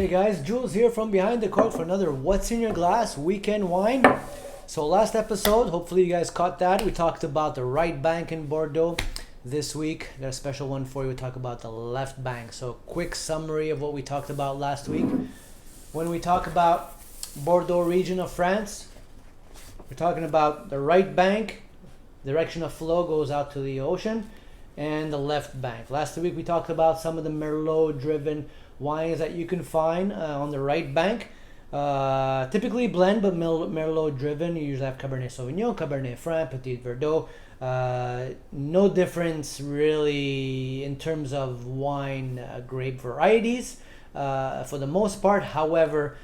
Hey guys, Jules here from behind the cork for another What's in Your Glass weekend wine. So last episode, hopefully you guys caught that. We talked about the right bank in Bordeaux. This week, got a special one for you. We talk about the left bank. So quick summary of what we talked about last week. When we talk about Bordeaux region of France, we're talking about the right bank, direction of flow goes out to the ocean, and the left bank. Last week we talked about some of the Merlot driven wines that you can find on the right bank. Typically blend, but Merlot driven. You usually have Cabernet Sauvignon, Cabernet Franc, Petit Verdot. No difference really in terms of wine grape varieties for the most part. However,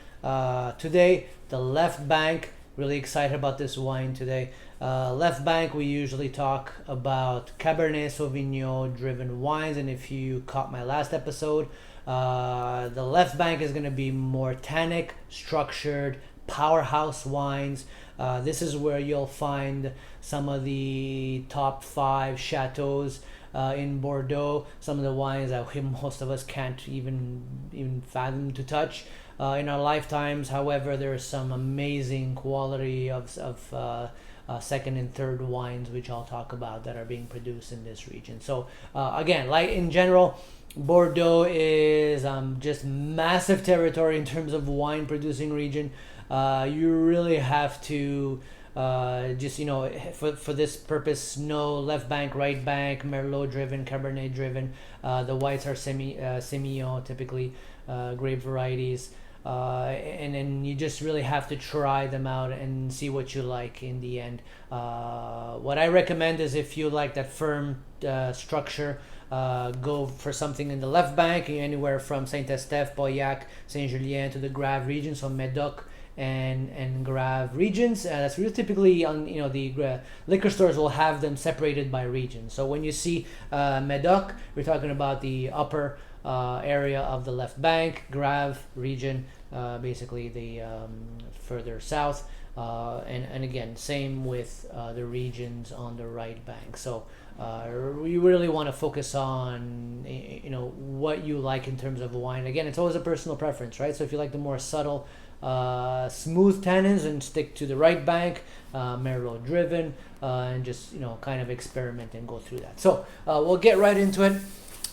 today the left bank, really excited about this wine today. Left bank, we usually talk about Cabernet Sauvignon driven wines, and if you caught my last episode, the left bank is going to be more tannic, structured, powerhouse wines. This is where you'll find some of the top 5 chateaus in Bordeaux, some of the wines that most of us can't even fathom to touch in our lifetimes. However, there is some amazing quality of second and third wines, which I'll talk about, that are being produced in this region. So again, like in general, Bordeaux is just massive territory in terms of wine producing region. You really have to just, for this purpose, know left bank, right bank, Merlot driven, Cabernet driven. The whites are Semillon, typically grape varieties. And then you just really have to try them out and see what you like in the end. What I recommend is, if you like that firm structure, go for something in the left bank, anywhere from Saint-Estèphe, Pauillac, Saint-Julien to the Grave region, so Médoc and Grave regions. That's really typically on, the liquor stores will have them separated by region. So when you see Médoc, we're talking about the upper area of the left bank. Grave region, basically the further south, and again, same with the regions on the right bank. So we really want to focus on what you like in terms of wine. Again, it's always a personal preference, right? So if you like the more subtle, smooth tannins, and stick to the right bank, Merlot driven, and just kind of experiment and go through that. So we'll get right into it.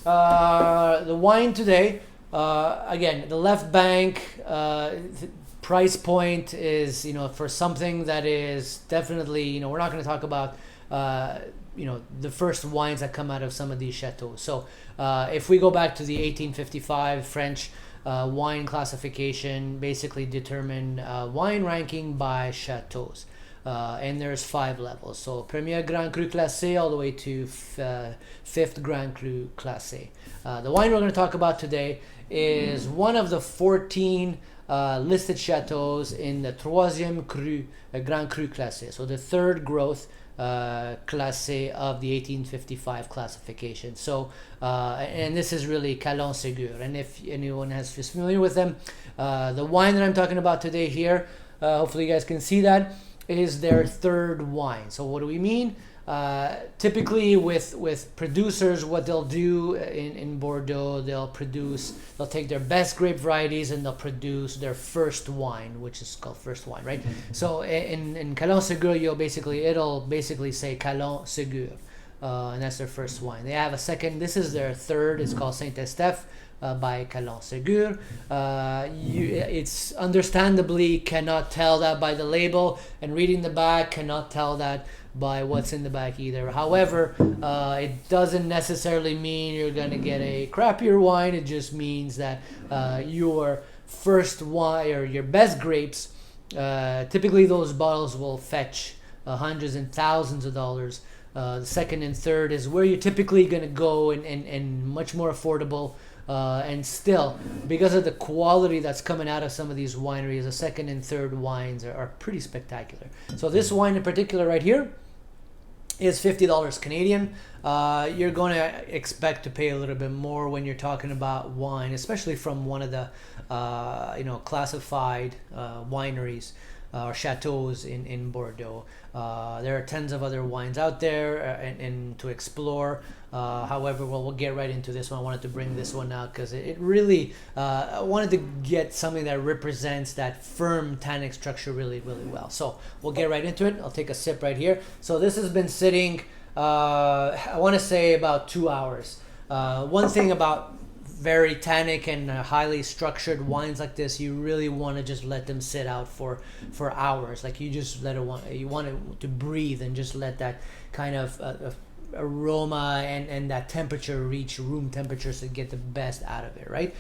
The wine today, again, the left bank, price point is, for something that is definitely, we're not going to talk about, the first wines that come out of some of these chateaux. So if we go back to the 1855 French wine classification, basically determine wine ranking by chateaus. And there's 5 levels. So Premier Grand Cru Classé all the way to 5th Grand Cru Classé. The wine we're going to talk about today is one of the 14 listed chateaus in the 3e Cru, Grand Cru Classé. So the 3rd growth classé of the 1855 classification. So and this is really Calon Ségur. And if anyone is familiar with them, the wine that I'm talking about today here, hopefully you guys can see that, is their 3rd wine. So what do we mean? Typically with producers, what they'll do in Bordeaux, they'll take their best grape varieties and they'll produce their first wine, which is called first wine, right? So in Calon Ségur, it'll basically say Calon Ségur, and that's their first wine. They have a second. This is their 3rd. It's called Saint-Estèphe, by Calon Ségur. It's understandably cannot tell that by the label, and reading the back cannot tell that by what's in the back either. However, it doesn't necessarily mean you're gonna get a crappier wine. It just means that your first wine, or your best grapes, typically those bottles will fetch hundreds and thousands of dollars. The 2nd and 3rd is where you're typically gonna go, and much more affordable. And still, because of the quality that's coming out of some of these wineries, the 2nd and 3rd wines are pretty spectacular. So this wine in particular right here is $50 Canadian. You're going to expect to pay a little bit more when you're talking about wine, especially from one of the classified wineries or chateaus in Bordeaux. There are tons of other wines out there and to explore. However, we'll get right into this one. I wanted to bring this one out because it really, I wanted to get something that represents that firm tannic structure really, really well. So we'll get right into it. I'll take a sip right here. So this has been sitting, I want to say about 2 hours. One thing about very tannic and highly structured wines like this, you really want to just let them sit out for hours. Like you just you want it to breathe and just let that kind of aroma and that temperature reach room temperature to get the best out of it, right?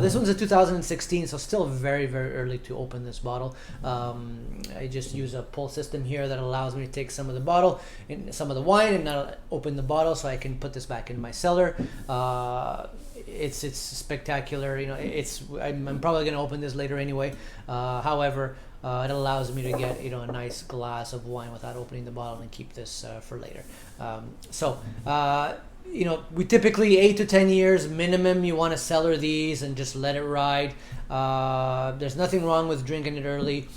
This one's a 2016, so still very, very early to open this bottle. I just use a pull system here that allows me to take some of the bottle and some of the wine and not open the bottle, so I can put this back in my cellar. It's spectacular. You know, I'm probably going to open this later anyway. However, it allows me to get a nice glass of wine without opening the bottle and keep this for later. We typically 8 to 10 years minimum. You want to cellar these and just let it ride. There's nothing wrong with drinking it early.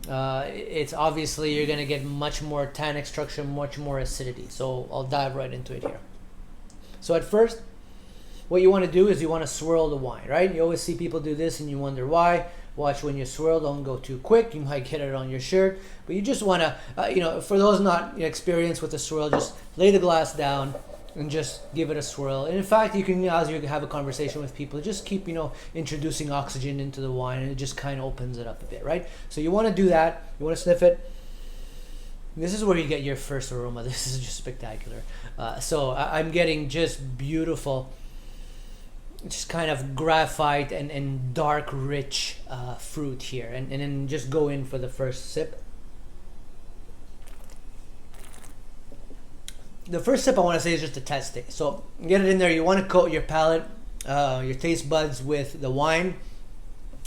It's obviously you're going to get much more tannic structure, much more acidity. So I'll dive right into it here. So at first, what you want to do is you want to swirl the wine, right? You always see people do this and you wonder why. Watch when you swirl, don't go too quick. You might get it on your shirt. But you just want to, for those not experienced with the swirl, just lay the glass down and just give it a swirl. And in fact, you can, as you have a conversation with people, just keep, introducing oxygen into the wine, and it just kind of opens it up a bit, right? So you want to do that. You want to sniff it. This is where you get your first aroma. This is just spectacular. So I'm getting just beautiful, just kind of graphite and dark rich fruit here, and then just go in for the first sip. The first sip I want to say is just to test it. So get it in there. You want to coat your palate, your taste buds with the wine.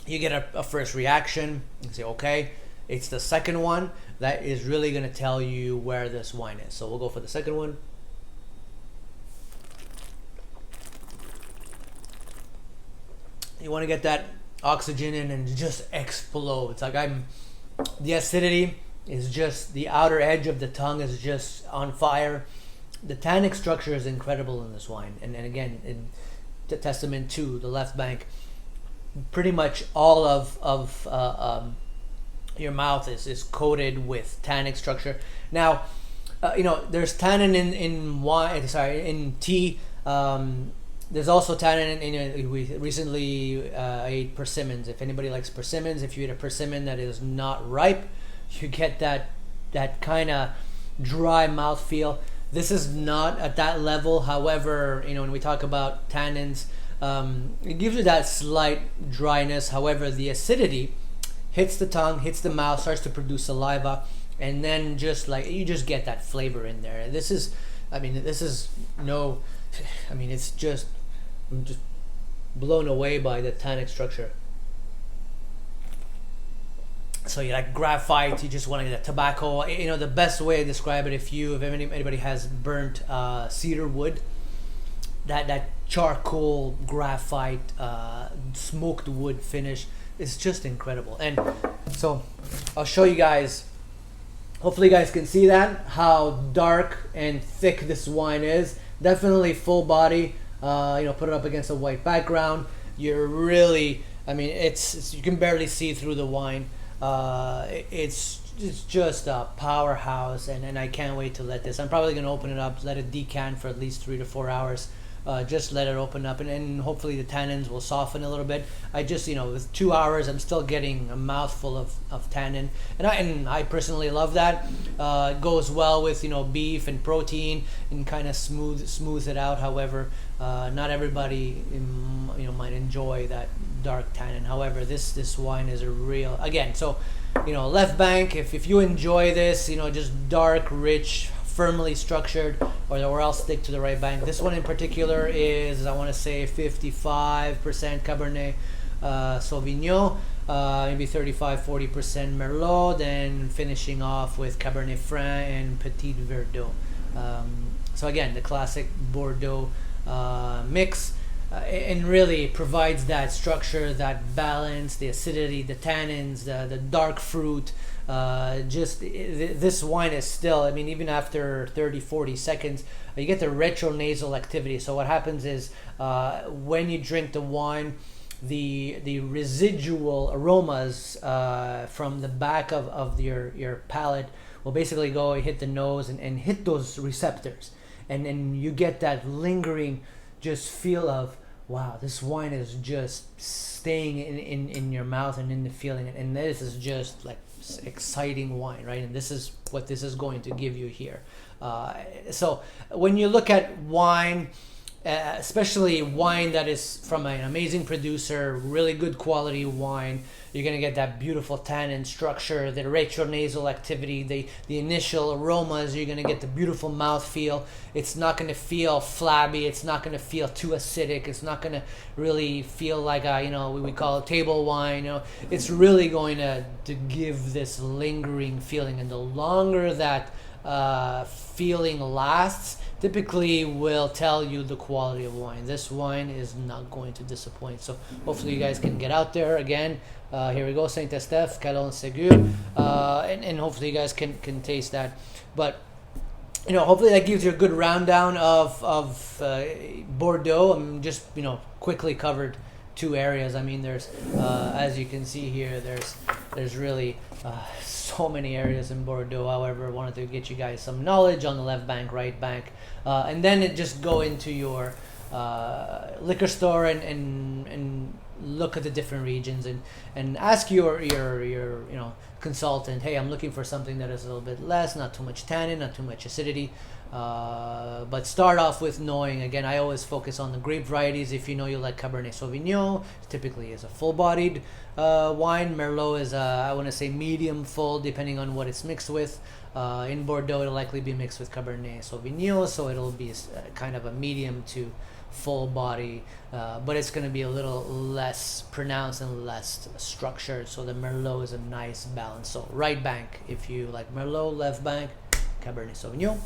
You get a first reaction and say, okay. It's the second one that is really going to tell you where this wine is. So we'll go for the second one. You want to get that oxygen in and just explode. It's like the acidity is just, the outer edge of the tongue is just on fire. The tannic structure is incredible in this wine. And again, in the testament to the Left Bank, pretty much all of your mouth is coated with tannic structure. Now, there's tannin in wine, in tea. There's also tannin in we recently ate persimmons. If anybody likes persimmons, if you eat a persimmon that is not ripe, you get that kind of dry mouthfeel. This is not at that level. However, when we talk about tannins, it gives you that slight dryness. However, the acidity hits the tongue, hits the mouth, starts to produce saliva, and then you just get that flavor in there. This is, it's just, I'm just blown away by the tannic structure. So you like graphite, you just want to get a tobacco. The best way to describe it, if anybody has burnt cedar wood, that charcoal graphite smoked wood finish is just incredible. And so I'll show you guys. Hopefully you guys can see that, how dark and thick this wine is. Definitely full body. Put it up against a white background. You're really, you can barely see through the wine. It's just a powerhouse, and I can't wait to let this. I'm probably going to open it up, let it decant for at least 3 to 4 hours. Just let it open up, and hopefully the tannins will soften a little bit. I just, with 2 hours, I'm still getting a mouthful of tannin, and I personally love that. It goes well with beef and protein, and kind of smooths it out. However, not everybody might enjoy that dark tannin. However, this wine is a real, again. So, Left Bank. If you enjoy this, just dark, rich, firmly structured, or else stick to the right bank. This one in particular is, I want to say, 55% Cabernet Sauvignon, maybe 35-40% Merlot, then finishing off with Cabernet Franc and Petit Verdot. So again, the classic Bordeaux mix. and really provides that structure, that balance, the acidity, the tannins, the dark fruit. This wine is still, I mean, even after 30-40 seconds, you get the retronasal activity. So what happens is when you drink the wine, the residual aromas from the back of your palate will basically go hit the nose and hit those receptors, and then you get that lingering just feel of, wow, this wine is just staying in your mouth and in the feeling, and this is just like exciting wine, right? And this is what this is going to give you here. So when you look at wine, especially wine that is from an amazing producer, really good quality wine, you're going to get that beautiful tannin structure, the retronasal activity, the initial aromas. You're going to get the beautiful mouthfeel. It's not going to feel flabby. It's not going to feel too acidic. It's not going to really feel like we call it table wine. It's really going to give this lingering feeling, and the longer that feeling lasts, typically will tell you the quality of wine. This wine is not going to disappoint. So hopefully you guys can get out there again. Here we go, Saint Estèphe, Calon Ségur, and hopefully you guys can taste that. But hopefully that gives you a good rundown of Bordeaux. I'm just quickly covered 2 areas. I mean, there's as you can see here, there's really so many areas in Bordeaux. However, I wanted to get you guys some knowledge on the left bank, right bank, and then just go into your liquor store and look at the different regions and ask your consultant, hey, I'm looking for something that is a little bit less, not too much tannin, not too much acidity. But start off with knowing, again, I always focus on the grape varieties. If you like Cabernet Sauvignon, typically is a full-bodied wine. Merlot is I want to say medium full, depending on what it's mixed with. In Bordeaux, it'll likely be mixed with Cabernet Sauvignon, so it'll be kind of a medium to full body, but it's going to be a little less pronounced and less structured. So the Merlot is a nice balance. So right bank if you like Merlot, left bank Cabernet Sauvignon.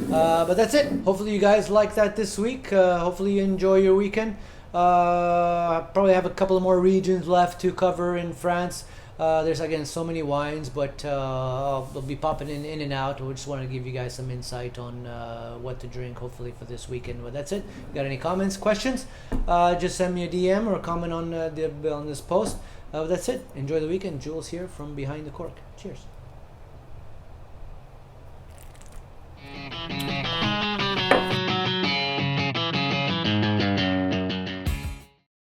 But that's it. Hopefully you guys like that this week. Hopefully you enjoy your weekend. Probably have a couple of more regions left to cover in France. There's again so many wines, but they'll be popping in and out. We just want to give you guys some insight on what to drink, hopefully, for this weekend. But that's it. Got any comments, questions? Just send me a DM or a comment on this post. That's it. Enjoy the weekend. Jules here from Behind the Cork. Cheers.